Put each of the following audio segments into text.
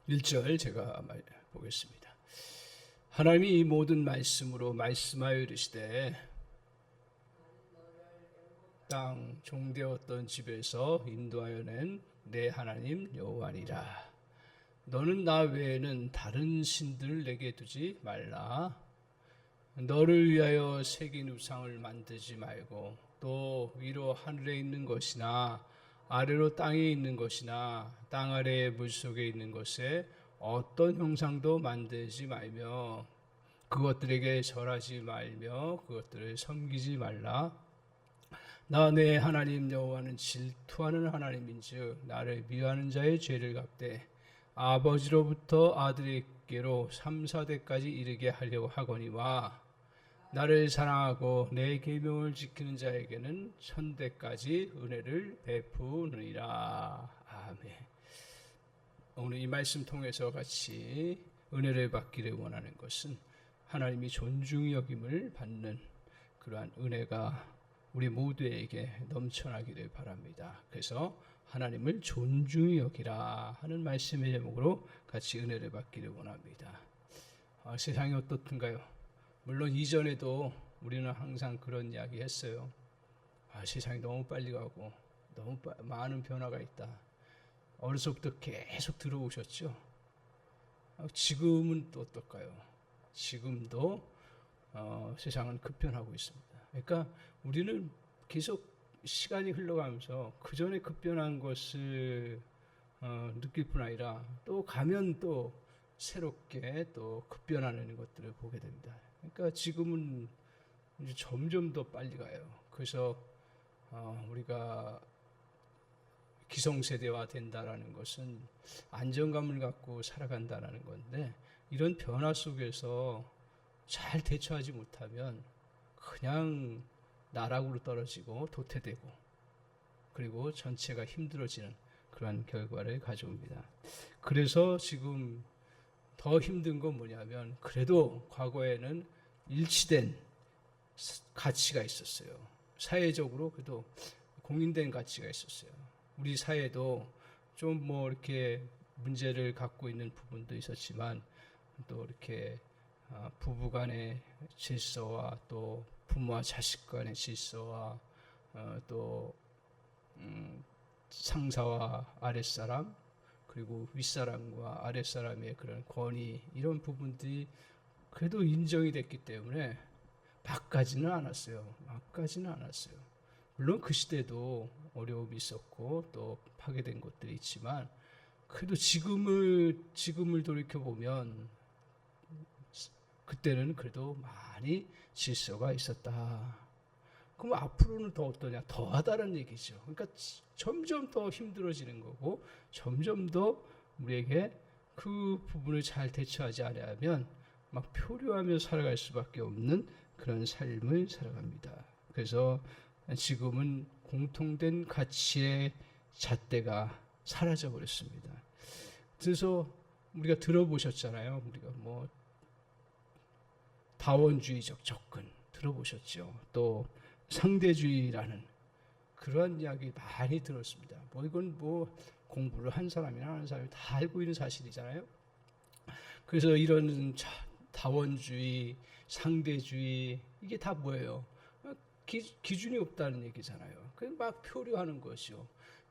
1절 제가 보겠습니다. 하나님이 이 모든 말씀으로 말씀하여 이르시되 땅 종되었던 집에서 인도하여 낸 내 하나님 여호와니라. 너는 나 외에는 다른 신들을 내게 두지 말라. 너를 위하여 새긴 우상을 만들지 말고 또 위로 하늘에 있는 것이나 아래로 땅에 있는 것이나 땅 아래의 물속에 있는 것에 어떤 형상도 만들지 말며 그것들에게 절하지 말며 그것들을 섬기지 말라. 나 내 하나님 여호와는 질투하는 하나님인즉 나를 미워하는 자의 죄를 갚되 아버지로부터 아들에게로 3, 4대까지 이르게 하려고 하거니와 나를 사랑하고 내 계명을 지키는 자에게는 1000대까지 은혜를 베푸느니라. 아멘. 오늘 이 말씀 통해서 같이 은혜를 받기를 원하는 것은 하나님이 존중히 여김을 받는 그러한 은혜가 우리 모두에게 넘쳐나기를 바랍니다. 그래서 하나님을 존중히 여기라 하는 말씀의 제목으로 같이 은혜를 받기를 원합니다. 세상이 어떻든가요? 물론 이전에도 우리는 항상 그런 이야기 했어요. 세상이 너무 빨리 가고 너무 많은 변화가 있다. 어려서부터 계속 들어오셨죠. 지금은 또 어떨까요? 지금도 세상은 급변하고 있습니다. 그러니까 우리는 계속 시간이 흘러가면서 그 전에 급변한 것을 느낄 뿐 아니라 또 가면 또 새롭게 또 급변하는 것들을 보게 됩니다. 그러니까 지금은 이제 점점 더 빨리 가요. 그래서 우리가 기성세대화 된다라는 것은 안정감을 갖고 살아간다라는 건데 이런 변화 속에서 잘 대처하지 못하면 그냥 나락으로 떨어지고 도태되고 그리고 전체가 힘들어지는 그러한 결과를 가져옵니다. 그래서 지금 더 힘든 건 뭐냐면 그래도 과거에는 일치된 가치가 있었어요. 사회적으로 그래도 공인된 가치가 있었어요. 우리 사회도 좀 뭐 이렇게 문제를 갖고 있는 부분도 있었지만 또 이렇게 부부 간의 질서와 또 부모와 자식 간의 질서와 또 상사와 아랫사람 그리고 윗사람과 아랫사람의 그런 권위 이런 부분들이 그래도 인정이 됐기 때문에 막가지는 않았어요. 막가지는 않았어요. 물론 그 시대도 어려움이 있었고 또 파괴된 것들이 있지만 그래도 지금을 돌이켜보면 그때는 그래도 많이 질서가 있었다. 그럼 앞으로는 더 어떠냐? 더 하다는 얘기죠. 그러니까 점점 더 힘들어지는 거고 점점 더 우리에게 그 부분을 잘 대처하지 않으면 막 표류하며 살아갈 수밖에 없는 그런 삶을 살아갑니다. 그래서 지금은 공통된 가치의 잣대가 사라져 버렸습니다. 그래서 우리가 들어보셨잖아요. 우리가 뭐 다원주의적 접근 들어보셨죠. 또 상대주의라는 그러한 이야기 많이 들었습니다. 뭐 이건 뭐 공부를 한 사람이나 하는 사람이 다 알고 있는 사실이잖아요. 그래서 이런 다원주의, 상대주의 이게 다 뭐예요? 기준이 없다는 얘기잖아요. 그냥 막 표류하는 것이요.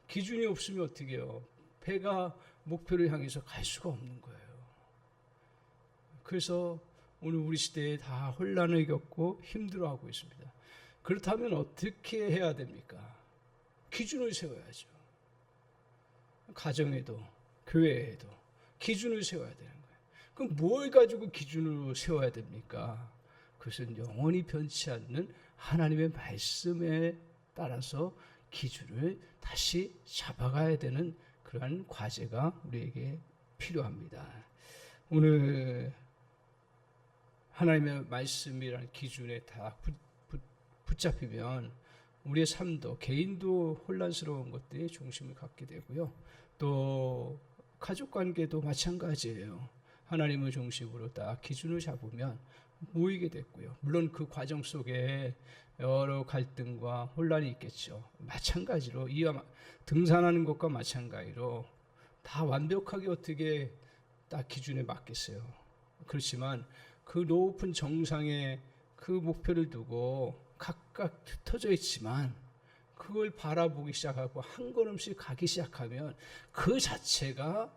기준이 없으면 어떻게 해요? 배가 목표를 향해서 갈 수가 없는 거예요. 그래서 오늘 우리 시대에 다 혼란을 겪고 힘들어하고 있습니다. 그렇다면 어떻게 해야 됩니까? 기준을 세워야죠. 가정에도 교회에도 기준을 세워야 되는 거예요. 그럼 뭘 가지고 기준으로 세워야 됩니까? 그것은 영원히 변치 않는 하나님의 말씀에 따라서 기준을 다시 잡아가야 되는 그러한 과제가 우리에게 필요합니다. 오늘 하나님의 말씀이라는 기준에 다 붙잡히면 우리의 삶도 개인도 혼란스러운 것들이 중심을 갖게 되고요. 또 가족관계도 마찬가지예요. 하나님을 중심으로 딱 기준을 잡으면 모이게 됐고요. 물론 그 과정 속에 여러 갈등과 혼란이 있겠죠. 마찬가지로 이와 등산하는 것과 마찬가지로 다 완벽하게 어떻게 딱 기준에 맞겠어요. 그렇지만 그 높은 정상에 그 목표를 두고 각각 흩어져 있지만 그걸 바라보기 시작하고 한 걸음씩 가기 시작하면 그 자체가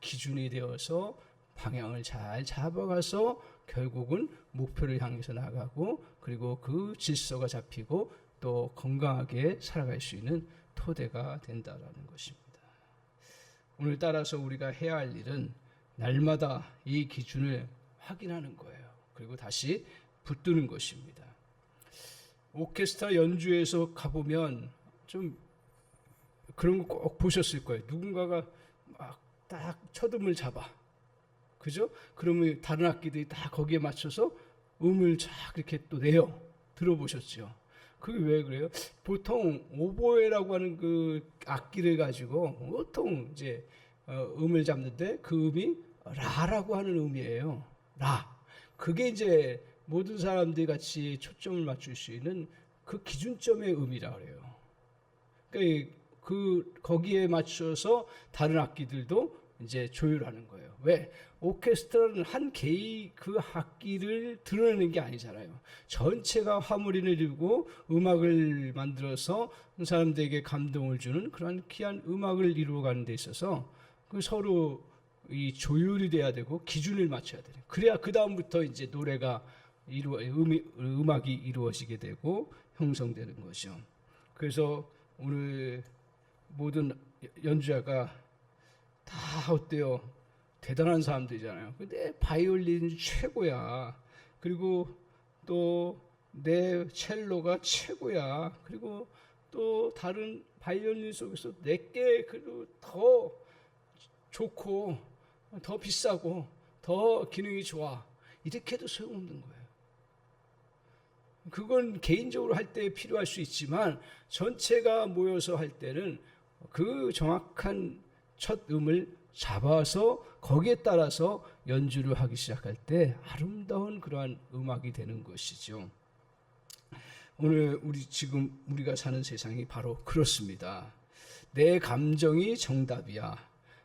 기준이 되어서 방향을 잘 잡아가서 결국은 목표를 향해서 나가고 그리고 그 질서가 잡히고 또 건강하게 살아갈 수 있는 토대가 된다라는 것입니다. 오늘 따라서 우리가 해야 할 일은 날마다 이 기준을 확인하는 거예요. 그리고 다시 붙드는 것입니다. 오케스트라 연주에서 가보면 좀 그런 거 꼭 보셨을 거예요. 누군가가 막 딱 첫음을 잡아. 그죠? 그러면 다른 악기들이 다 거기에 맞춰서 음을 쫙 이렇게 또 내요. 들어보셨죠? 그게 왜 그래요? 보통 오보에라고 하는 그 악기를 가지고 보통 이제 음을 잡는데 그 음이 라라고 하는 음이에요. 라. 그게 이제 모든 사람들이 같이 초점을 맞출 수 있는 그 기준점의 음이라 그래요. 그러니까 거기에 맞춰서 다른 악기들도 이제 조율하는 거예요. 왜? 오케스트라는 한 개의 그 악기를 드러내는 게 아니잖아요. 전체가 화물인을 이루고 음악을 만들어서 사람들에게 감동을 주는 그런 귀한 음악을 이루어가는 데 있어서 그 서로 이 조율이 돼야 되고 기준을 맞춰야 돼요. 그래야 그 다음부터 이제 노래가 음악이 이루어지게 되고 형성되는 거죠. 그래서 오늘 모든 연주자가 다 어때요? 대단한 사람들이잖아요. 근데 바이올린이 최고야. 그리고 또 내 첼로가 최고야. 그리고 또 다른 바이올린 속에서 내게 그리고 더 좋고 더 비싸고 더 기능이 좋아. 이렇게 해도 소용없는 거예요. 그건 개인적으로 할 때 필요할 수 있지만 전체가 모여서 할 때는 그 정확한 첫 음을 잡아서 거기에 따라서 연주를 하기 시작할 때 아름다운 그러한 음악이 되는 것이죠. 오늘 우리가 사는 세상이 바로 그렇습니다. 내 감정이 정답이야.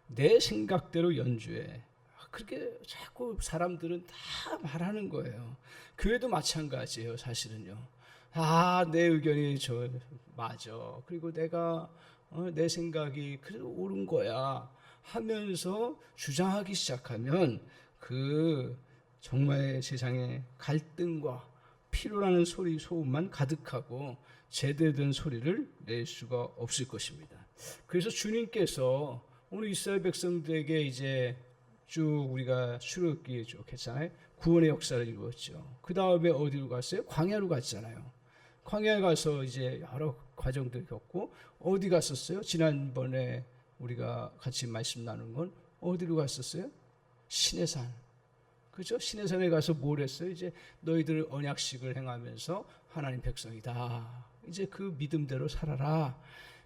내 생각대로 연주해. 그렇게 자꾸 사람들은 다 말하는 거예요. 교회도 마찬가지예요, 사실은요. 내 의견이 맞아. 그리고 내 생각이 그래도 옳은 거야 하면서 주장하기 시작하면 그 정말 세상에 갈등과 피로라는 소음만 가득하고 제대로 된 소리를 낼 수가 없을 것입니다. 그래서 주님께서 오늘 이스라엘 백성들에게 이제 쭉 우리가 출애굽기에 쭉 했잖아요. 구원의 역사를 이루었죠. 그 다음에 어디로 갔어요? 광야로 갔잖아요. 광야에 가서 이제 여러 과정들 겪고 어디 갔었어요? 지난번에 우리가 같이 말씀 나눈 건 어디로 갔었어요? 시내산. 그죠? 시내산에 가서 뭘 했어요? 이제 너희들 언약식을 행하면서 하나님 백성이다. 이제 그 믿음대로 살아라.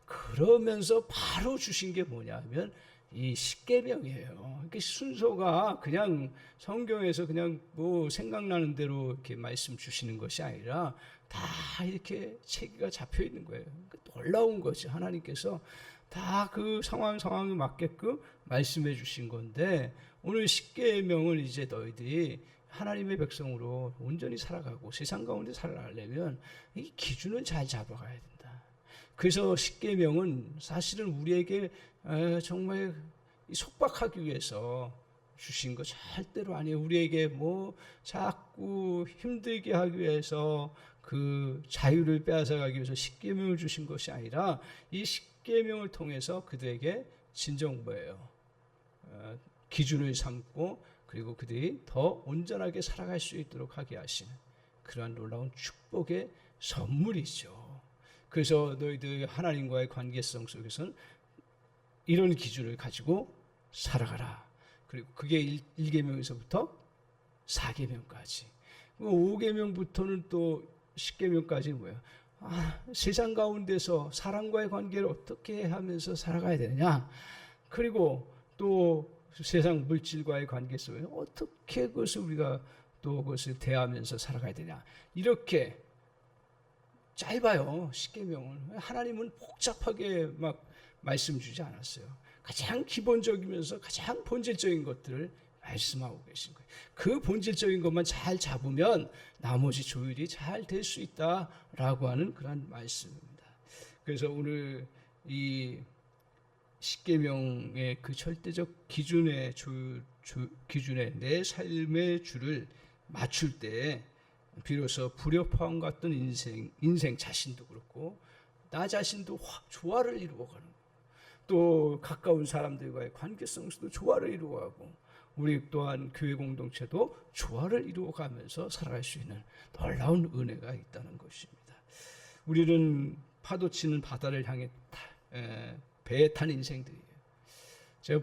그러면서 바로 주신 게 뭐냐면 이 십계명이에요. 순서가 그냥 성경에서 그냥 뭐 생각나는 대로 이렇게 말씀 주시는 것이 아니라 다 이렇게 체계가 잡혀 있는 거예요. 놀라운 거지. 하나님께서 다 그 상황에 맞게끔 말씀해 주신 건데 오늘 십계명을 이제 너희들이 하나님의 백성으로 온전히 살아가고 세상 가운데 살아가려면 이 기준을 잘 잡아가야 된다. 그래서 십계명은 사실은 우리에게 정말 속박하기 위해서 주신 거 절대로 아니에요. 우리에게 뭐 자꾸 힘들게 하기 위해서 그 자유를 빼앗아가기 위해서 십계명을 주신 것이 아니라 이 십계명을 통해서 그들에게 진정 뭐예요? 기준을 삼고 그리고 그들이 더 온전하게 살아갈 수 있도록 하게 하시는 그러한 놀라운 축복의 선물이죠. 그래서 너희들 하나님과의 관계성 속에서는 이런 기준을 가지고 살아가라. 그리고 그게 1계명에서부터 4계명까지. 5계명부터는 또 10계명까지 뭐예요? 세상 가운데서 사람과의 관계를 어떻게 하면서 살아가야 되느냐. 그리고 또 세상 물질과의 관계 속에 어떻게 그것을 우리가 또 그것을 대하면서 살아가야 되냐. 이렇게 짧아요. 십계명은. 하나님은 복잡하게 막 말씀 주지 않았어요. 가장 기본적이면서 가장 본질적인 것들을 말씀하고 계신 거예요. 그 본질적인 것만 잘 잡으면 나머지 조율이 잘 될 수 있다라고 하는 그런 말씀입니다. 그래서 오늘 이 십계명의 그 절대적 기준의 기준에 내 삶의 줄을 맞출 때 비로소 불협화음 같던 인생 자신도 그렇고 나 자신도 조화를 이루어가는 거예요. 또 가까운 사람들과의 관계성도 조화를 이루어가고 우리 또한 교회 공동체도 조화를 이루어가면서 살아갈 수 있는 놀라운 은혜가 있다는 것입니다. 우리는 파도치는 바다를 향해 배에 탄 인생들이에요. 제가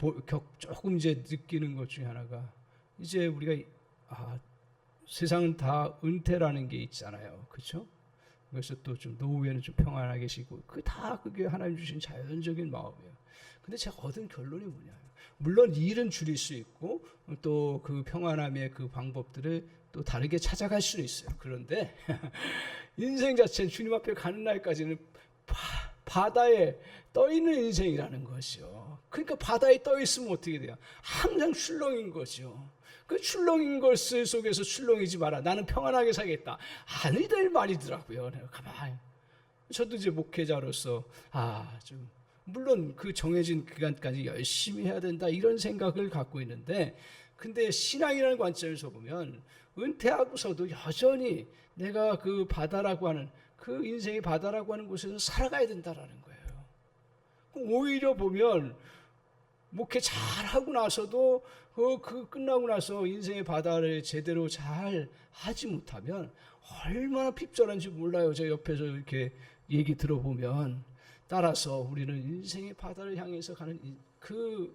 조금 이제 느끼는 것 중에 하나가 이제 우리가 세상은 다 은퇴라는 게 있잖아요. 그렇죠? 그래서 또 좀 노후에는 좀 평안하게 계시고 그게 하나님 주신 자연적인 마음이에요. 근데 제가 얻은 결론이 뭐냐? 물론 일은 줄일 수 있고 또 그 평안함의 그 방법들을 또 다르게 찾아갈 수는 있어요. 그런데 인생 자체는 주님 앞에 가는 날까지는 바다에 떠 있는 인생이라는 것이요. 그러니까 바다에 떠 있으면 어떻게 돼요? 항상 출렁인 거죠. 그 출렁인 것을 속에서 출렁이지 마라. 나는 평안하게 살겠다. 아니들 말이더라고요. 내가 가만히. 저도 이제 목회자로서 좀 물론 그 정해진 기간까지 열심히 해야 된다 이런 생각을 갖고 있는데, 근데 신앙이라는 관점에서 보면 은퇴하고서도 여전히 내가 그 바다라고 하는 그 인생의 바다라고 하는 곳에서 살아가야 된다라는 거예요. 오히려 보면 목회 잘하고 나서도 그 끝나고 나서 인생의 바다를 제대로 잘 하지 못하면 얼마나 핍절한지 몰라요. 제가 옆에서 이렇게 얘기 들어보면. 따라서 우리는 인생의 바다를 향해서 가는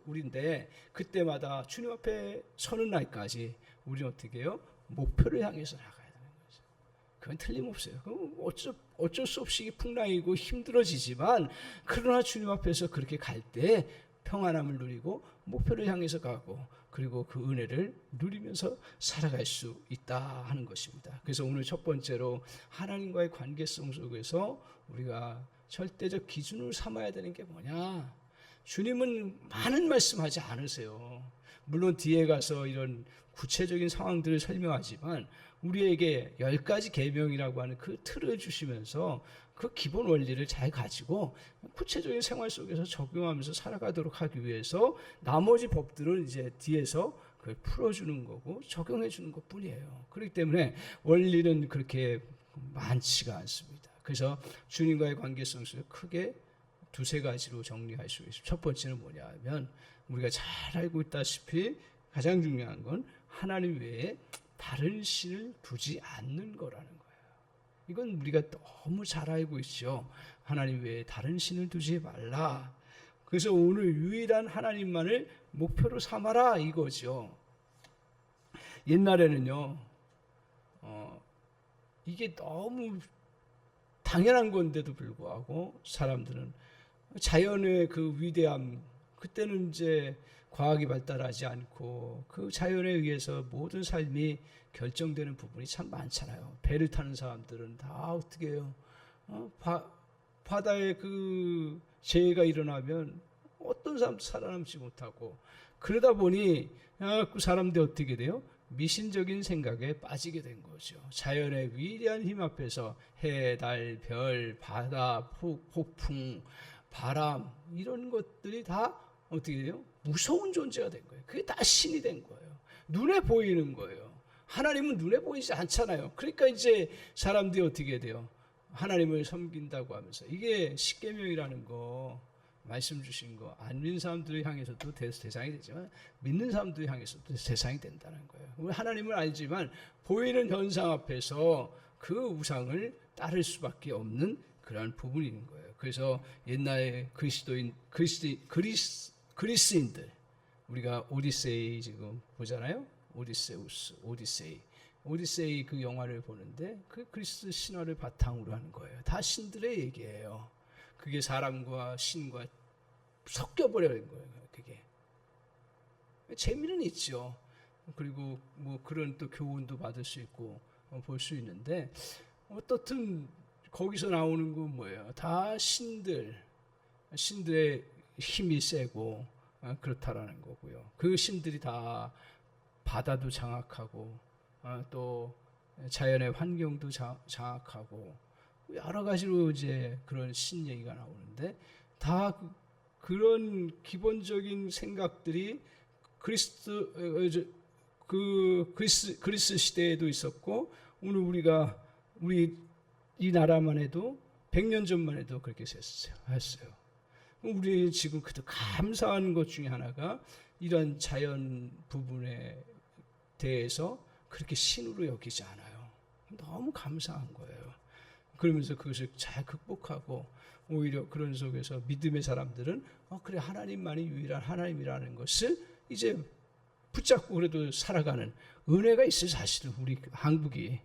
우리인데 그때마다 주님 앞에 서는 날까지 우리는 어떻게 해요? 목표를 향해서 나가야 되는 거죠. 그건 틀림없어요. 어쩔 수 없이 풍랑이고 힘들어지지만 그러나 주님 앞에서 그렇게 갈 때 평안함을 누리고 목표를 향해서 가고 그리고 그 은혜를 누리면서 살아갈 수 있다 하는 것입니다. 그래서 오늘 첫 번째로 하나님과의 관계성 속에서 우리가 절대적 기준을 삼아야 되는 게 뭐냐? 주님은 많은 말씀하지 않으세요. 물론 뒤에 가서 이런 구체적인 상황들을 설명하지만 우리에게 10가지 계명이라고 하는 그 틀을 주시면서 그 기본 원리를 잘 가지고 구체적인 생활 속에서 적용하면서 살아가도록 하기 위해서 나머지 법들은 이제 뒤에서 그걸 풀어주는 거고 적용해 주는 것 뿐이에요. 그렇기 때문에 원리는 그렇게 많지가 않습니다. 그래서 주님과의 관계성 속에 크게 두세 가지로 정리할 수 있습니다. 첫 번째는 뭐냐 하면 우리가 잘 알고 있다시피 가장 중요한 건 하나님 외에 다른 신을 두지 않는 거라는 거예요. 이건 우리가 너무 잘 알고 있죠. 하나님 외에 다른 신을 두지 말라. 그래서 오늘 유일한 하나님만을 목표로 삼아라 이거죠. 옛날에는요, 이게 너무 당연한 건데도 불구하고 사람들은 자연의 그 위대함, 그때는 이제 과학이 발달하지 않고 그 자연에 의해서 모든 삶이 결정되는 부분이 참 많잖아요. 배를 타는 사람들은 다 어떻게 해요? 바다에 그 재해가 일어나면 어떤 사람도 살아남지 못하고 그러다 보니 그 사람들이 어떻게 돼요? 미신적인 생각에 빠지게 된 거죠. 자연의 위대한 힘 앞에서 해, 달, 별, 바다, 폭풍, 바람 이런 것들이 다 어떻게 돼요? 무서운 존재가 된 거예요. 그게 다 신이 된 거예요. 눈에 보이는 거예요. 하나님은 눈에 보이지 않잖아요. 그러니까 이제 사람들이 어떻게 돼요? 하나님을 섬긴다고 하면서 이게 십계명이라는 거 말씀 주신 거 안 믿는 사람들을 향해서도 대상이 되지만 믿는 사람들을 향해서도 대상이 된다는 거예요. 우리 하나님을 알지만 보이는 현상 앞에서 그 우상을 따를 수밖에 없는 그런 부분이 있는 거예요. 그래서 옛날에 그리스인들 우리가 오디세이 지금 보잖아요. 오디세이 그 영화를 보는데 그 그리스 신화를 바탕으로 하는 거예요. 다 신들의 얘기예요. 그게 사람과 신과 섞여버리는 거예요. 그게 재미는 있죠. 그리고 뭐 그런 또 교훈도 받을 수 있고 볼 수 있는데 어떻든 거기서 나오는 건 뭐예요? 다 신들의 힘이 세고 그렇다라는 거고요. 그 신들이 다 바다도 장악하고 또 자연의 환경도 장악하고 여러 가지로 이제 그런 신 얘기가 나오는데 다 그런 기본적인 생각들이 그리스 시대에도 있었고 오늘 우리 이 나라만 해도 100년 전만 해도 그렇게 했어요. 우리 지금 그도 감사한 것 중에 하나가 이런 자연 부분에 대해서 그렇게 신으로 여기지 않아요. 너무 감사한 거예요. 그러면서 그것을 잘 극복하고 오히려 그런 속에서 믿음의 사람들은 그래 하나님만이 유일한 하나님이라는 것을 이제 붙잡고 그래도 살아가는 은혜가 있어요. 사실은 우리 한국이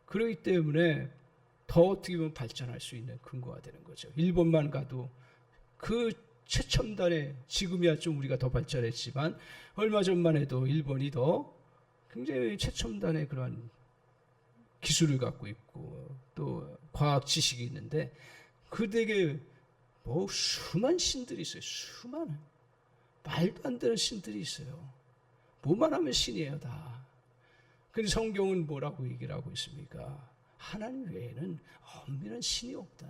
그렇기 때문에 더 어떻게 보면 발전할 수 있는 근거가 되는 거죠. 일본만 가도 그 최첨단의 지금이야 좀 우리가 더 발전했지만 얼마 전만 해도 일본이 더 굉장히 최첨단의 그런 기술을 갖고 있고 또 과학 지식이 있는데 그들에게 뭐 수만 신들이 있어요. 수많은 말도 안 되는 신들이 있어요. 뭐만 하면 신이에요 다. 근데 성경은 뭐라고 얘기를 하고 있습니까? 하나님 외에는 엄밀한 신이 없다.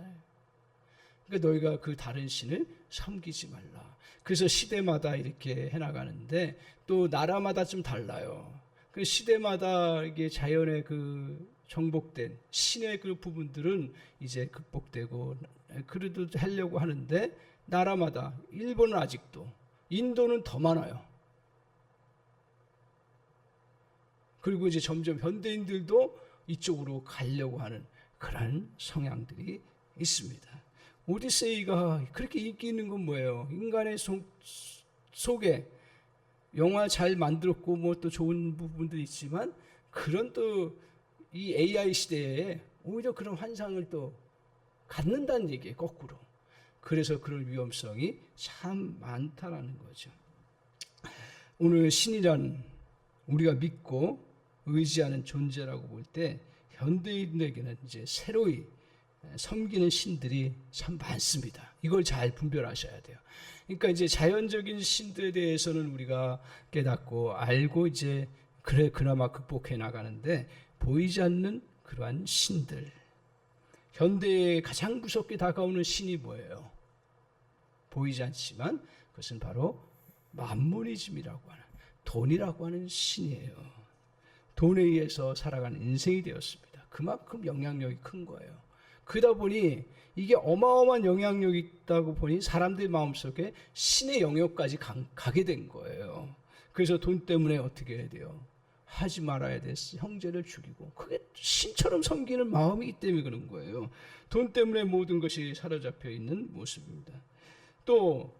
그러니까 너희가 그 다른 신을 섬기지 말라. 그래서 시대마다 이렇게 해나가는데 또 나라마다 좀 달라요. 그 시대마다 이게 자연의 그 정복된 신의 그 부분들은 이제 극복되고 그래도 하려고 하는데 나라마다 일본은 아직도 인도는 더 많아요. 그리고 이제 점점 현대인들도 이쪽으로 가려고 하는 그런 성향들이 있습니다. 오디세이가 그렇게 인기 있는 건 뭐예요? 인간의 속에 영화 잘 만들었고 뭐 또 좋은 부분도 있지만 그런 또 이 AI 시대에 오히려 그런 환상을 또 갖는다는 얘기예요. 거꾸로. 그래서 그런 위험성이 참 많다라는 거죠. 오늘 신이란 우리가 믿고 의지하는 존재라고 볼 때 현대인에게는 이제 새로이 섬기는 신들이 참 많습니다. 이걸 잘 분별하셔야 돼요. 그러니까 이제 자연적인 신들에 대해서는 우리가 깨닫고 알고 이제 그나마 극복해 나가는데 보이지 않는 그러한 신들. 현대에 가장 무섭게 다가오는 신이 뭐예요? 보이지 않지만 그것은 바로 만모니즘이라고 하는 돈이라고 하는 신이에요. 돈에 의해서 살아가는 인생이 되었습니다. 그만큼 영향력이 큰 거예요. 그러다 보니 이게 어마어마한 영향력이 있다고 보니 사람들 마음속에 신의 영역까지 가게 된 거예요. 그래서 돈 때문에 어떻게 해야 돼요? 하지 말아야 돼. 형제를 죽이고. 그게 신처럼 섬기는 마음이기 때문에 그런 거예요. 돈 때문에 모든 것이 사로잡혀 있는 모습입니다. 또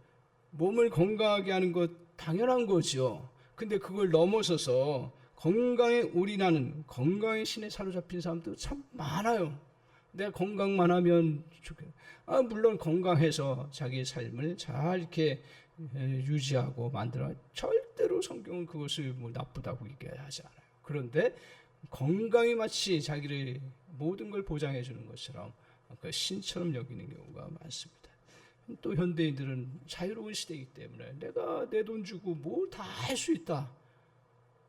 몸을 건강하게 하는 것 당연한 거죠. 근데 그걸 넘어서서 건강에 올인하는 건강의 신에 사로잡힌 사람도 참 많아요. 내가 건강만 하면 좋겠다. 물론 건강해서 자기의 삶을 잘 이렇게 유지하고 만들어 절대로 성경은 그것을 뭐 나쁘다고 얘기하지 않아요. 그런데 건강이 마치 자기를 모든 걸 보장해 주는 것처럼 그 신처럼 여기는 경우가 많습니다. 또 현대인들은 자유로운 시대이기 때문에 내가 내 돈 주고 뭐 다 할 수 있다.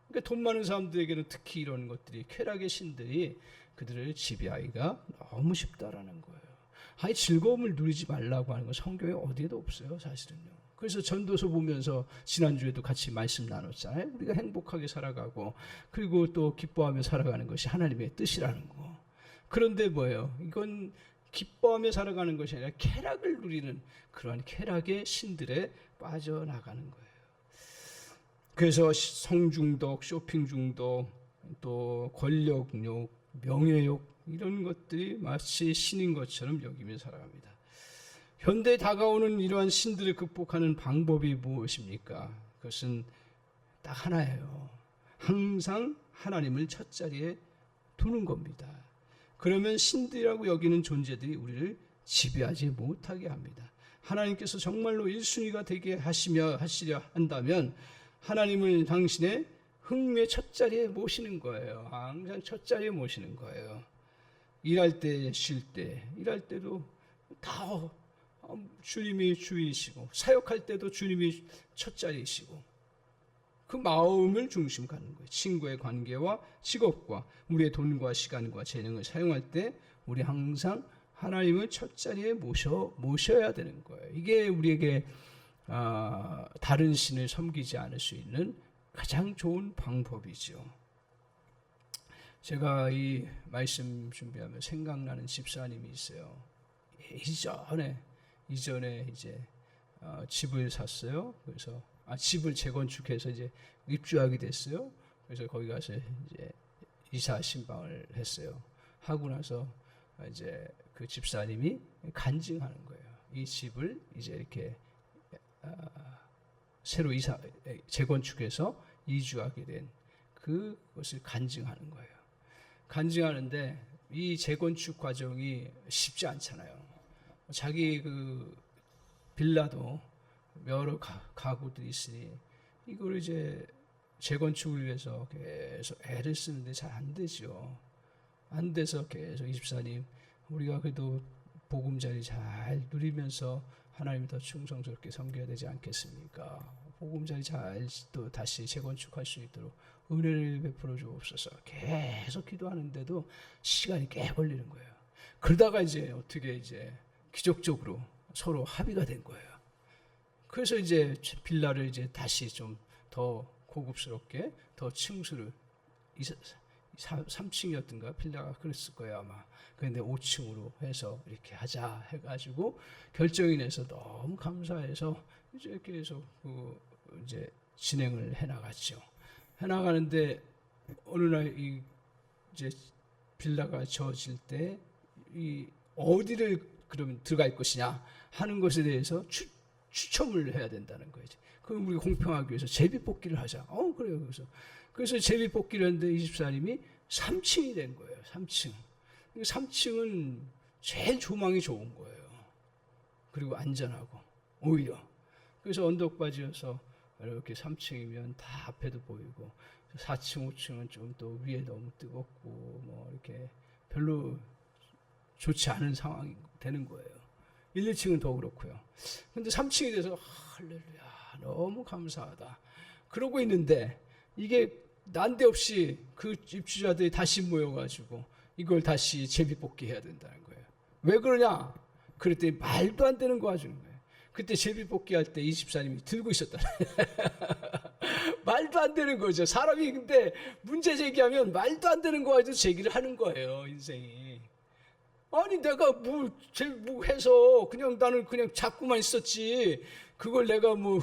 그러니까 돈 많은 사람들에게는 특히 이런 것들이 쾌락의 신들이 그들을 지배하기가 너무 쉽다라는 거예요. 아예 즐거움을 누리지 말라고 하는 건 성경에 어디에도 없어요, 사실은요. 그래서 전도서 보면서 지난주에도 같이 말씀 나눴잖아요. 우리가 행복하게 살아가고 그리고 또 기뻐하며 살아가는 것이 하나님의 뜻이라는 거. 그런데 뭐예요? 이건 기뻐하며 살아가는 것이 아니라 쾌락을 누리는 그러한 쾌락의 신들에 빠져나가는 거예요. 그래서 성중독, 쇼핑 중독, 또 권력욕, 명예욕 이런 것들이 마치 신인 것처럼 여기며 살아갑니다. 현대에 다가오는 이러한 신들을 극복하는 방법이 무엇입니까? 그것은 딱 하나예요. 항상 하나님을 첫 자리에 두는 겁니다. 그러면 신들이라고 여기는 존재들이 우리를 지배하지 못하게 합니다. 하나님께서 정말로 1순위가 되게 하시려 한다면 하나님을 당신의 흥미의 첫 자리에 모시는 거예요. 항상 첫 자리에 모시는 거예요. 일할 때, 쉴 때, 일할 때도 다 주님이 주이시고 사역할 때도 주님이 첫 자리이시고 그 마음을 중심 갖는 거예요. 친구의 관계와 직업과 우리의 돈과 시간과 재능을 사용할 때 우리 항상 하나님을 첫 자리에 모셔야 되는 거예요. 이게 우리에게 다른 신을 섬기지 않을 수 있는 가장 좋은 방법이죠. 제가 이 말씀 준비하면 생각나는 집사님이 있어요. 이전에 이제 집을 샀어요. 그래서 집을 재건축해서 이제 입주하게 됐어요. 그래서 거기 가서 이제 이사 신방을 했어요. 하고 나서 이제 그 집사님이 간증하는 거예요. 이 집을 이제 이렇게 새로 재건축해서 이주하게 된 그것을 간증하는 거예요. 간증하는데 이 재건축 과정이 쉽지 않잖아요. 자기 그 빌라도 여러 가구들이 있으니 이걸 이제 재건축을 위해서 계속 애를 쓰는데 잘 안 되죠. 안 돼서 계속 이 집사님 우리가 그래도 보금자리 잘 누리면서 하나님 더 충성스럽게 섬겨야 되지 않겠습니까? 보금자리 잘 또 다시 재건축할 수 있도록 은혜를 베풀어 주옵소서. 계속 기도하는데도 시간이 꽤 걸리는 거예요. 그러다가 이제 어떻게 이제 기적적으로 서로 합의가 된 거예요. 그래서 이제 빌라를 이제 다시 좀 더 고급스럽게 더 층수를 3층이었던가 빌라가 그랬을 거예요 아마. 그런데 5층으로 해서 이렇게 하자 해가지고 결정이 내서 너무 감사해서 이제 계속 이제 진행을 해나갔죠. 해나가는데 어느 날 이제 빌라가 지어질 때 이 어디를 그러면 들어갈 것이냐 하는 것에 대해서 추첨을 해야 된다는 거예요. 그럼 우리가 공평하기 위해서 제비뽑기를 하자. 그래요. 그래서 제비뽑기를 했는데 이 집사님이 3층이 된 거예요. 3층. 3층은 제일 조망이 좋은 거예요. 그리고 안전하고 오히려. 그래서 언덕바지여서 이렇게 3층이면 다 앞에도 보이고 4층, 5층은 좀 또 위에 너무 뜨겁고 뭐 이렇게 별로 좋지 않은 상황이 되는 거예요. 1, 2층은 더 그렇고요. 근데 3층이 돼서 할렐루야 너무 감사하다. 그러고 있는데 이게 난데없이 그 입주자들이 다시 모여가지고 이걸 다시 제비뽑기 해야 된다는 거예요. 왜 그러냐? 그랬더니 말도 안 되는 거 하시는 거예요. 그때 제비뽑기 할 때 이 집사님이 들고 있었다. 말도 안 되는 거죠. 사람이 근데 문제 제기하면 말도 안 되는 거 가지고 제기를 하는 거예요. 인생이. 아니 내가 뭐 해서 그냥 나는 그냥 잡고만 있었지. 그걸 내가 뭐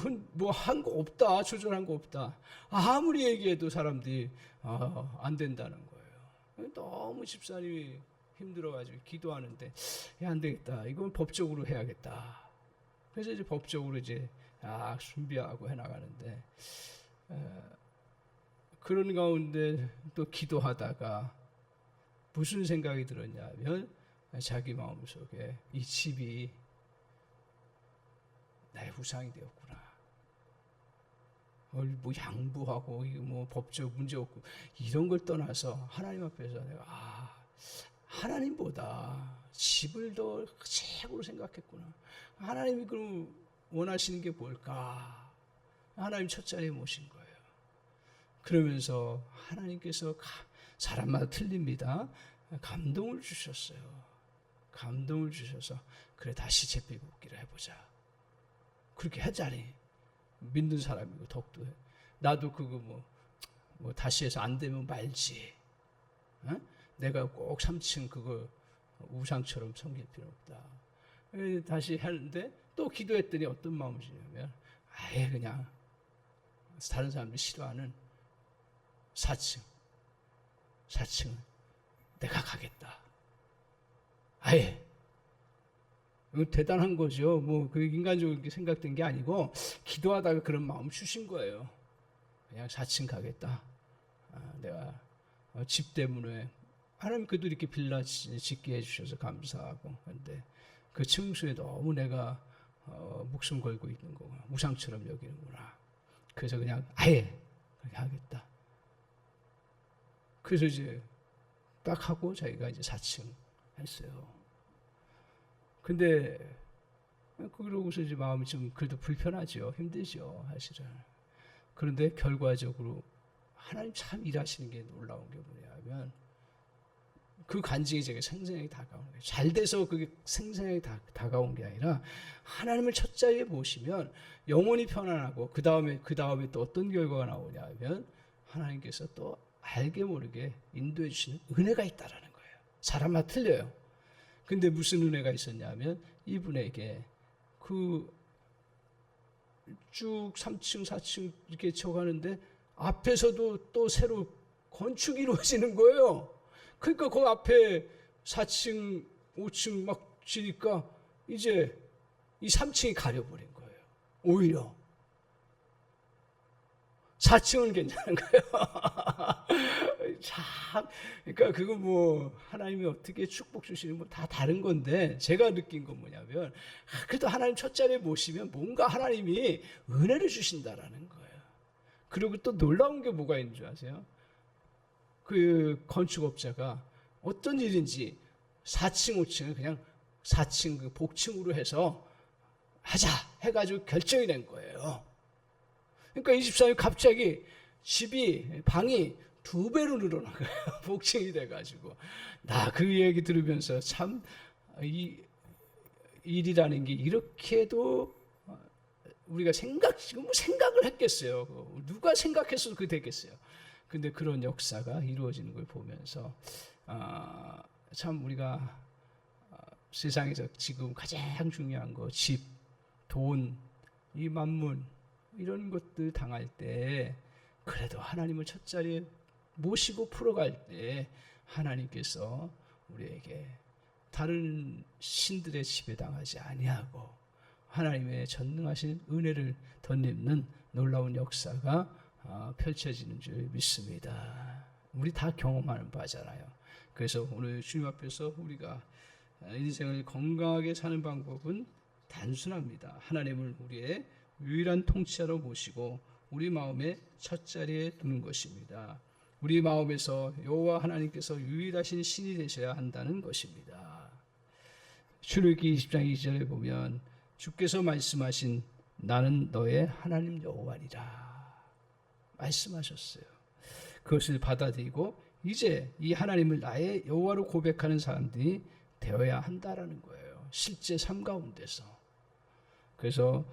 한 거 없다. 조절한 거 없다. 아무리 얘기해도 사람들이 안 된다는 거예요. 너무 집사님이 힘들어가지고 기도하는데 안 되겠다. 이건 법적으로 해야겠다. 그래서 이제 법적으로 이제 준비하고 해나가는데 그런 가운데 또 기도하다가 무슨 생각이 들었냐면 자기 마음속에 이 집이 나의 후상이 되었구나. 뭐 양보하고 뭐 법적 문제 없고 이런 걸 떠나서 하나님 앞에서 내가 하나님보다 집을 더 최고로 생각했구나. 하나님이 그럼 원하시는 게 뭘까? 하나님 첫 자리에 모신 거예요. 그러면서 하나님께서 사람마다 틀립니다. 감동을 주셨어요. 감동을 주셔서 그래 다시 제비뽑기를 해보자. 그렇게 하자니 믿는 사람이고 덕도 해. 나도 그거 뭐 다시 해서 안 되면 말지. 내가 꼭 3층 그거 우상처럼 섬길 필요 없다. 다시 하는데 또 기도했더니 어떤 마음이 드냐면 아예 그냥 다른 사람들이 싫어하는 4층은 내가 가겠다. 아예 대단한 거죠. 뭐 그 인간적으로 생각된 게 아니고 기도하다가 그런 마음 주신 거예요. 그냥 4층 가겠다. 내가 집 때문에 하나님 그도 이렇게 빌라 짓게 해주셔서 감사하고 그런데 그 층수에 너무 내가 목숨 걸고 있는 거구나. 우상처럼 여기는구나. 그래서 그냥 아예 그렇게 하겠다. 그래서 이제 딱 하고 자기가 이제 4층 했어요. 근데 그러고서 이제 마음이 좀 그래도 불편하죠. 힘들죠, 사실은. 그런데 결과적으로 하나님 참 일하시는 게 놀라운 게 뭐냐면 그 간증이 제게 생생하게 다가오는 거예요. 잘 돼서 그게 생생하게 다가온 게 아니라 하나님을 첫 자리에 모시면 영혼이 편안하고 그 다음에 또 어떤 결과가 나오냐 하면 하나님께서 또 알게 모르게 인도해 주시는 은혜가 있다라는 거예요. 사람마다 틀려요. 근데 무슨 은혜가 있었냐면 이분에게 그 쭉 3층, 4층 이렇게 쳐가는데 앞에서도 또 새로 건축이 이루어지는 거예요. 그러니까 그 앞에 4층, 5층 막 지니까 이제 이 3층이 가려버린 거예요. 오히려 4층은 괜찮은 거예요. 참, 그러니까 그거 뭐 하나님이 어떻게 축복 주시는 뭐 다 다른 건데 제가 느낀 건 뭐냐면 그래도 하나님 첫 자리에 모시면 뭔가 하나님이 은혜를 주신다라는 거예요. 그리고 또 놀라운 게 뭐가 있는 줄 아세요? 그 건축업자가 어떤 일인지 4층, 5층을 그냥 4층 그 복층으로 해서 하자 해가지고 결정이 된 거예요. 그러니까 24일 갑자기 방이 2배로 늘어난 거예요. 복층이 돼가지고. 나 그 얘기 들으면서 참 이 일이라는 게 이렇게도 우리가 생각을 했겠어요. 누가 생각했어도 그게 됐겠어요. 근데 그런 역사가 이루어지는 걸 보면서 참 우리가 세상에서 지금 가장 중요한 거 집, 돈, 이 만문 이런 것들 당할 때 그래도 하나님을 첫 자리에 모시고 풀어갈 때 하나님께서 우리에게 다른 신들의 지배 당하지 아니하고 하나님의 전능하신 은혜를 덧입는 놀라운 역사가 펼쳐지는 줄 믿습니다. 우리 다 경험하는 바잖아요. 그래서 오늘 주님 앞에서 우리가 인생을 건강하게 사는 방법은 단순합니다. 하나님을 우리의 유일한 통치자로 모시고 우리 마음의 첫 자리에 두는 것입니다. 우리 마음에서 여호와 하나님께서 유일하신 신이 되셔야 한다는 것입니다. 출애굽기 20장 2절에 보면 주께서 말씀하신 나는 너의 하나님 여호와니라 말씀하셨어요. 그것을 받아들이고 이제 이 하나님을 나의 여호와로 고백하는 사람들이 되어야 한다라는 거예요. 실제 삶 가운데서. 그래서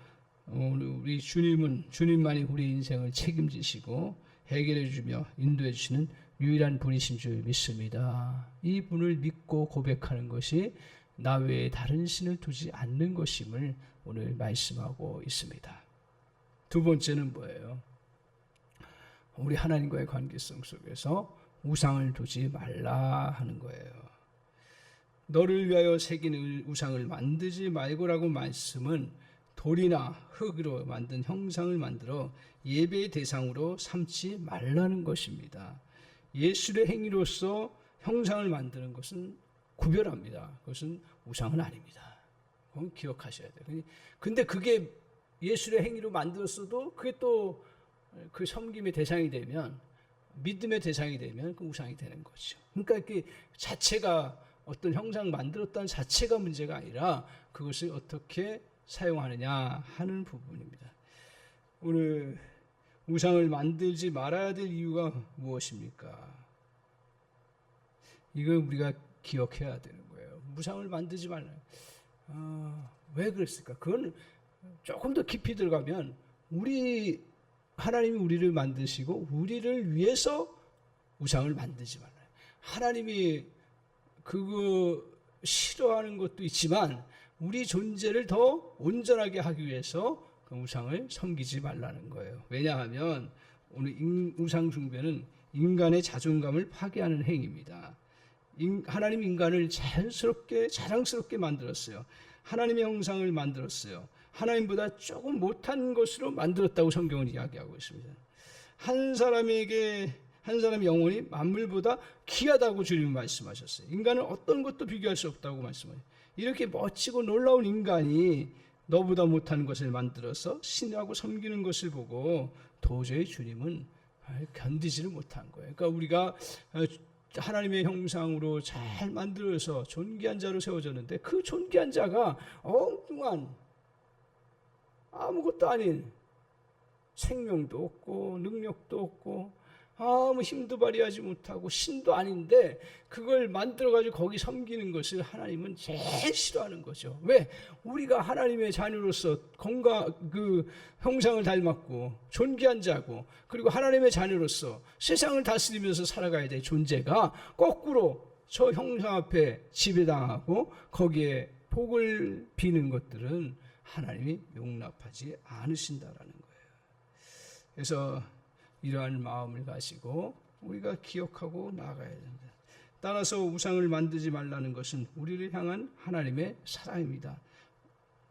우리 주님만이 우리 인생을 책임지시고 해결해 주며 인도해 주시는 유일한 분이신 줄 믿습니다. 이 분을 믿고 고백하는 것이 나 외에 다른 신을 두지 않는 것임을 오늘 말씀하고 있습니다. 두 번째는 뭐예요? 우리 하나님과의 관계성 속에서 우상을 두지 말라 하는 거예요. 너를 위하여 새긴 우상을 만들지 말고라고 말씀은 돌이나 흙으로 만든 형상을 만들어 예배의 대상으로 삼지 말라는 것입니다. 예술의 행위로서 형상을 만드는 것은 구별합니다. 그것은 우상은 아닙니다. 그건 기억하셔야 돼요. 근데 그게 예술의 행위로 만들었어도 그게 또 그 섬김의 대상이 되면 믿음의 대상이 되면 그 우상이 되는 거죠. 그러니까 그 자체가 어떤 형상 만들었다는 자체가 문제가 아니라 그것을 어떻게 사용하느냐 하는 부분입니다. 오늘 우상을 만들지 말아야 될 이유가 무엇입니까? 이걸 우리가 기억해야 되는 거예요. 우상을 만들지 말라. 왜 그랬을까? 그건 조금 더 깊이 들어가면 하나님이 우리를 만드시고 우리를 위해서 우상을 만들지 말라. 하나님이 그거 싫어하는 것도 있지만 우리 존재를 더 온전하게 하기 위해서 그 우상을 섬기지 말라는 거예요. 왜냐하면 오늘 우상 숭배는 인간의 자존감을 파괴하는 행위입니다. 하나님 인간을 자랑스럽게 만들었어요. 하나님의 형상을 만들었어요. 하나님보다 조금 못한 것으로 만들었다고 성경은 이야기하고 있습니다. 한 사람의 영혼이 만물보다 귀하다고 주님은 말씀하셨어요. 인간은 어떤 것도 비교할 수 없다고 말씀하셨어요. 이렇게 멋지고 놀라운 인간이 너보다 못한 것을 만들어서 신하고 섬기는 것을 보고 도저히 주님은 견디지를 못한 거예요. 그러니까 우리가 하나님의 형상으로 잘 만들어서 존귀한 자로 세워졌는데 그 존귀한 자가 엉뚱한 아무것도 아닌 생명도 없고 능력도 없고 아무 힘도 발휘하지 못하고 신도 아닌데 그걸 만들어가지고 거기 섬기는 것을 하나님은 제일 싫어하는 거죠. 왜? 우리가 하나님의 자녀로서 그 형상을 닮았고 존귀한 자고 그리고 하나님의 자녀로서 세상을 다스리면서 살아가야 될 존재가 거꾸로 저 형상 앞에 지배당하고 거기에 복을 비는 것들은 하나님이 용납하지 않으신다라는 거예요. 그래서 이러한 마음을 가지고 우리가 기억하고 나아가야 된다. 따라서 우상을 만들지 말라는 것은 우리를 향한 하나님의 사랑입니다.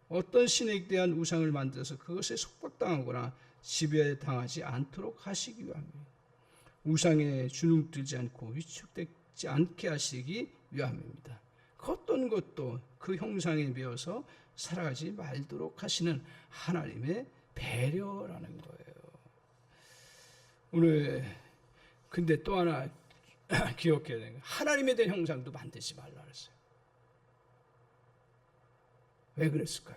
어떤 신에 대한 우상을 만들어서 그것에 속박당하거나 지배당하지 않도록 하시기 위함입니다. 우상에 주눅들지 않고 위축되지 않게 하시기 위함입니다. 그 어떤 것도 그 형상에 매어서 살아가지 말도록 하시는 하나님의 배려라는 거예요. 오늘 근데 또 하나 기억해야 되는 게 하나님에 대한 형상도 만들지 말라 그랬어요. 왜 그랬을까요?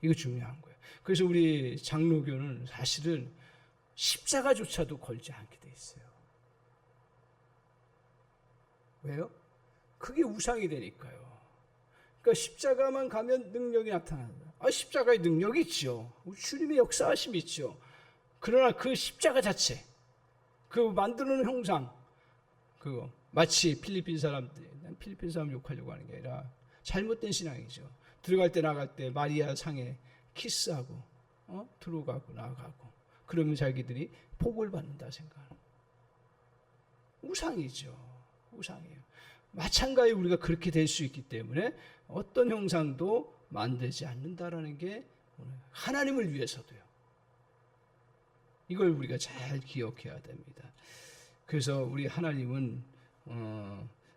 이거 중요한 거예요. 그래서 우리 장로교는 사실은 십자가조차도 걸지 않게 돼 있어요. 왜요? 그게 우상이 되니까요. 그러니까 십자가만 가면 능력이 나타난다. 십자가의 능력이 있죠. 주님의 역사하심이 있죠. 그러나 그 십자가 자체, 그 만드는 형상, 그거 마치 필리핀 사람들이, 필리핀 사람 욕하려고 하는 게 아니라 잘못된 신앙이죠. 들어갈 때 나갈 때 마리아 상에 키스하고 들어가고 나가고 그러면 자기들이 복을 받는다 생각하는 우상이죠. 우상이에요. 마찬가지 우리가 그렇게 될 수 있기 때문에 어떤 형상도 만들지 않는다라는 게 하나님을 위해서도요. 이걸 우리가 잘 기억해야 됩니다. 그래서 우리 하나님은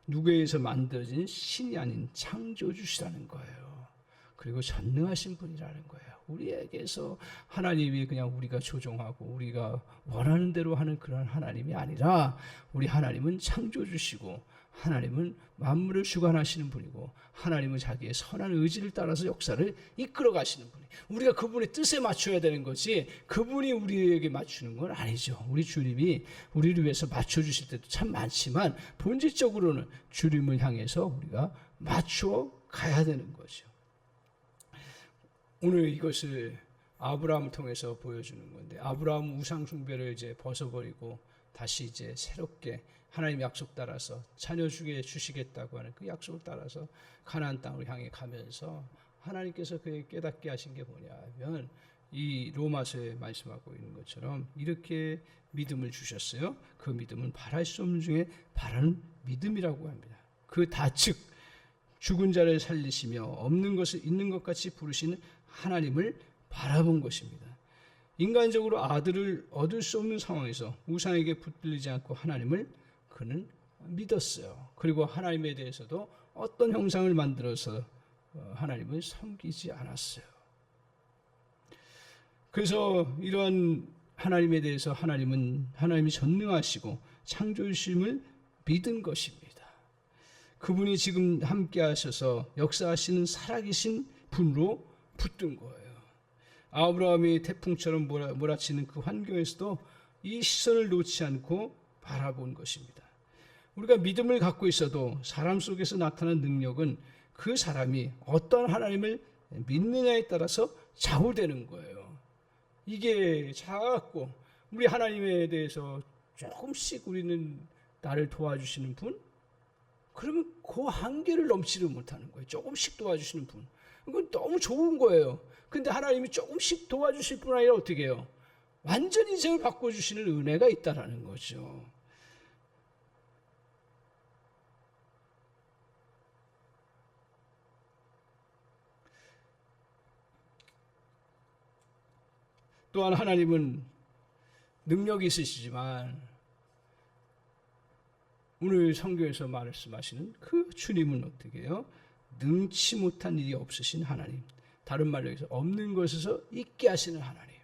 누구에게서 만들어진 신이 아닌 창조주시라는 거예요. 그리고 전능하신 분이라는 거예요. 우리에게서 하나님이 그냥 우리가 조종하고 우리가 원하는 대로 하는 그런 하나님이 아니라 우리 하나님은 창조주시고 하나님은 만물을 주관하시는 분이고 하나님은 자기의 선한 의지를 따라서 역사를 이끌어 가시는 분이에요. 우리가 그분의 뜻에 맞춰야 되는 거지 그분이 우리에게 맞추는 건 아니죠. 우리 주님이 우리를 위해서 맞춰주실 때도 참 많지만 본질적으로는 주님을 향해서 우리가 맞춰 가야 되는 거죠. 오늘 이것을 아브라함을 통해서 보여주는 건데 아브라함 우상 숭배를 이제 벗어버리고 다시 이제 새롭게 하나님 약속 따라서 자녀 주시겠다고 하는 그 약속을 따라서 가나안 땅을 향해 가면서 하나님께서 그에게 깨닫게 하신 게 뭐냐면 이 로마서에 말씀하고 있는 것처럼 이렇게 믿음을 주셨어요. 그 믿음은 바랄 수 없는 중에 바라는 믿음이라고 합니다. 그 다즉 죽은 자를 살리시며 없는 것을 있는 것 같이 부르시는 하나님을 바라본 것입니다. 인간적으로 아들을 얻을 수 없는 상황에서 우상에게 붙들리지 않고 하나님을 그는 믿었어요. 그리고 하나님에 대해서도 어떤 형상을 만들어서 하나님을 섬기지 않았어요. 그래서 이러한 하나님에 대해서 하나님이 전능하시고 창조주심을 믿은 것입니다. 그분이 지금 함께 하셔서 역사하시는 살아계신 분으로 붙든 거예요. 아브라함이 태풍처럼 몰아치는 그 환경에서도 이 시선을 놓지 않고 바라본 것입니다. 우리가 믿음을 갖고 있어도 사람 속에서 나타나는 능력은 그 사람이 어떤 하나님을 믿느냐에 따라서 좌우되는 거예요. 이게 자꾸 우리 하나님에 대해서 조금씩 우리는 나를 도와주시는 분? 그러면 그 한계를 넘지를 못하는 거예요. 조금씩 도와주시는 분. 그건 너무 좋은 거예요. 근데 하나님이 조금씩 도와주실 뿐 아니라 어떻게 해요? 완전히 인생을 바꿔주시는 은혜가 있다라는 거죠. 또한 하나님은 능력이 있으시지만 오늘 성경에서 말씀하시는 그 주님은 어떻게 해요? 능치 못한 일이 없으신 하나님. 다른 말로 해서 없는 것에서 있게 하시는 하나님.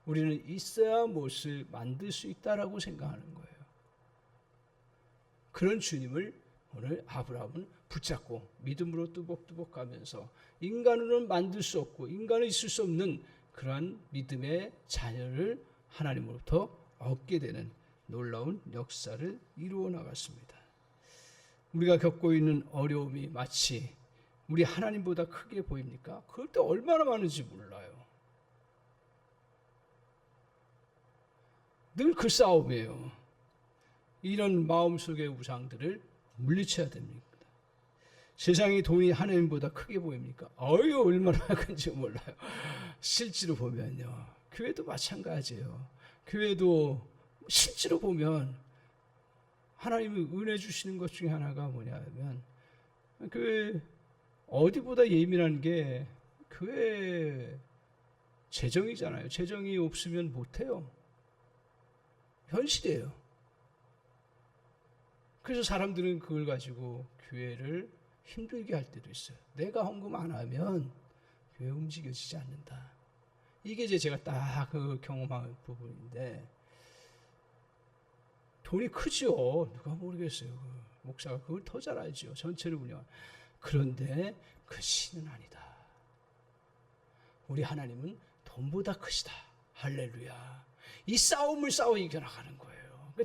우리는 있어야 무엇을 만들 수 있다라고 생각하는 거예요. 그런 주님을 오늘 아브라함은 붙잡고 믿음으로 뚜벅뚜벅 가면서 인간으로는 만들 수 없고 인간은 있을 수 없는 그러한 믿음의 자녀를 하나님으로부터 얻게 되는 놀라운 역사를 이루어 나갔습니다. 우리가 겪고 있는 어려움이 마치 우리 하나님보다 크게 보입니까? 그럴 때 얼마나 많은지 몰라요. 늘 그 싸움이에요. 이런 마음속의 우상들을 물리쳐야 됩니다. 세상의 돈이 하나님보다 크게 보입니까? 얼마나 큰지 몰라요. 실제로 보면요. 교회도 마찬가지예요. 교회도 실제로 보면 하나님이 은혜 주시는 것 중에 하나가 뭐냐면 교회 어디보다 예민한 게 교회 재정이잖아요. 재정이 없으면 못해요. 현실이에요. 그래서 사람들은 그걸 가지고 교회를 힘들게 할 때도 있어요. 내가 헌금 안 하면 교회 움직여지지 않는다. 이게 이제 제가 딱 그 경험한 부분인데 돈이 크죠. 누가 모르겠어요. 그 목사가 그걸 더 잘 알죠. 전체를 운영. 그런데 그 신은 아니다. 우리 하나님은 돈보다 크시다. 할렐루야. 이 싸움을 싸워 이겨나가는 거예요.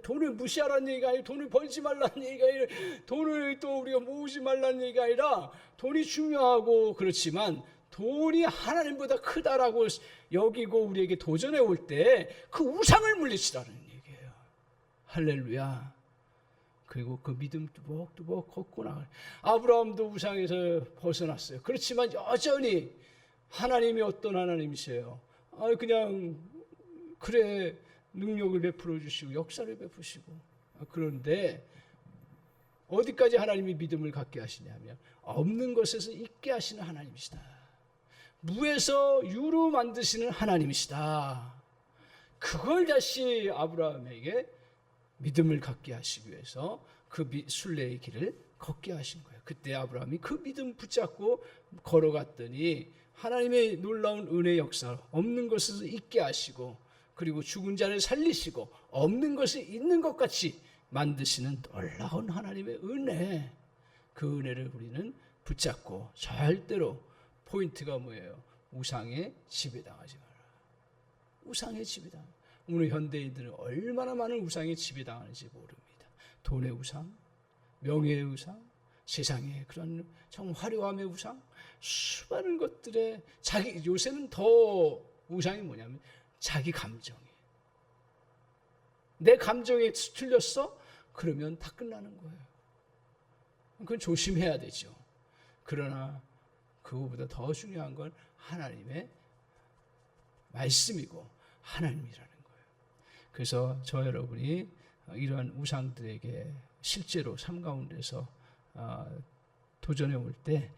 돈을 무시하라는 얘기가 아니라 돈을 벌지 말라는 얘기가 아니라 돈을 또 우리가 모으지 말라는 얘기가 아니라 돈이 중요하고 그렇지만 돈이 하나님보다 크다라고 여기고 우리에게 도전해 올 때 그 우상을 물리치라는 얘기예요. 할렐루야. 그리고 그 믿음 뚜벅뚜벅 걷고 나가요. 아브라함도 우상에서 벗어났어요. 그렇지만 여전히 하나님이 어떤 하나님이세요? 그냥 그래 능력을 베풀어 주시고 역사를 베푸시고 그런데 어디까지 하나님이 믿음을 갖게 하시냐면 없는 것에서 있게 하시는 하나님이시다. 무에서 유로 만드시는 하나님이시다. 그걸 다시 아브라함에게 믿음을 갖게 하시기 위해서 그 순례의 길을 걷게 하신 거예요. 그때 아브라함이 그 믿음 붙잡고 걸어갔더니 하나님의 놀라운 은혜 역사 없는 것에서 있게 하시고 그리고 죽은 자를 살리시고 없는 것이 있는 것 같이 만드시는 놀라운 하나님의 은혜. 그 은혜를 우리는 붙잡고 절대로 포인트가 뭐예요? 우상에 지배당하지 마라. 우상에 지배당. 오늘 현대인들은 얼마나 많은 우상에 지배당하는지 모릅니다. 돈의 우상, 명예의 우상, 세상의 그런 정 화려함의 우상, 수많은 것들에 요새는 더 우상이 뭐냐면 자기 감정이에요. 내 감정에 틀렸어? 그러면 다 끝나는 거예요. 그건 조심해야 되죠. 그러나 그거보다 더 중요한 건 하나님의 말씀이고 하나님이라는 거예요. 그래서 저 여러분이 이러한 우상들에게 실제로 삶 가운데서 도전해 올 때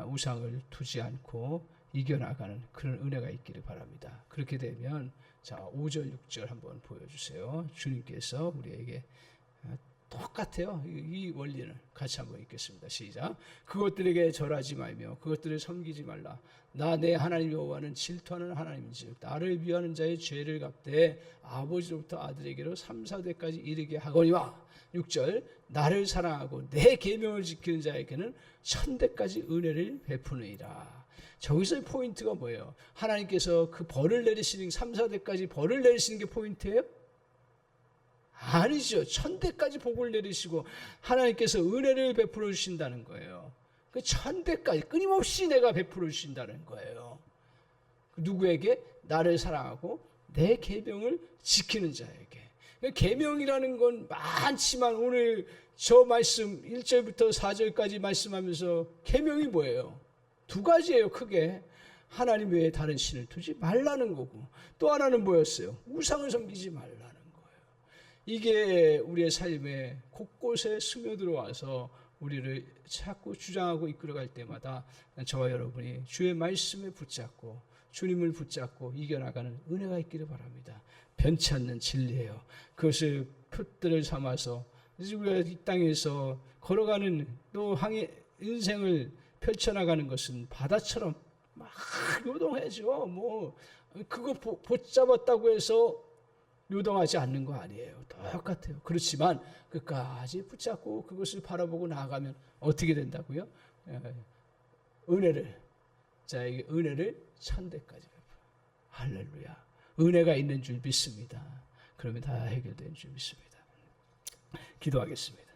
우상을 두지 않고 이겨나가는 그런 은혜가 있기를 바랍니다. 그렇게 되면 자 5절 6절 한번 보여주세요. 주님께서 우리에게 똑같아요. 이 원리는 같이 한번 읽겠습니다. 시작. 그것들에게 절하지 말며 그것들을 섬기지 말라. 나 내 하나님 여호와는 질투하는 하나님인즉 나를 미워하는 자의 죄를 갚되 아버지로부터 아들에게로 3, 4대까지 이르게 하거니와 6절 나를 사랑하고 내 계명을 지키는 자에게는 1000대까지 은혜를 베푸느니라. 저기서의 포인트가 뭐예요? 하나님께서 그 벌을 내리시는 3, 4대까지 벌을 내리시는 게 포인트예요? 아니죠. 1000대까지 복을 내리시고 하나님께서 은혜를 베풀어 주신다는 거예요. 그 1000대까지 끊임없이 내가 베풀어 주신다는 거예요. 누구에게? 나를 사랑하고 내 계명을 지키는 자에게. 계명이라는 건 많지만 오늘 저 말씀 1절부터 4절까지 말씀하면서 계명이 뭐예요? 두 가지예요. 크게 하나님 외에 다른 신을 두지 말라는 거고 또 하나는 뭐였어요? 우상을 섬기지 말라는 거예요. 이게 우리의 삶에 곳곳에 스며들어와서 우리를 자꾸 주장하고 이끌어갈 때마다 저와 여러분이 주의 말씀에 붙잡고 주님을 붙잡고 이겨나가는 은혜가 있기를 바랍니다. 변치 않는 진리예요. 그것을 표들을 삼아서 우리가 이 땅에서 걸어가는 또 인생을 펼쳐나가는 것은 바다처럼 막 요동해져. 뭐 그거 붙잡았다고 해서 요동하지 않는 거 아니에요. 똑같아요. 그렇지만 끝까지 붙잡고 그것을 바라보고 나아가면 어떻게 된다고요? 은혜를, 자에게 은혜를 천대까지. 할렐루야. 은혜가 있는 줄 믿습니다. 그러면 다 해결된 줄 믿습니다. 기도하겠습니다.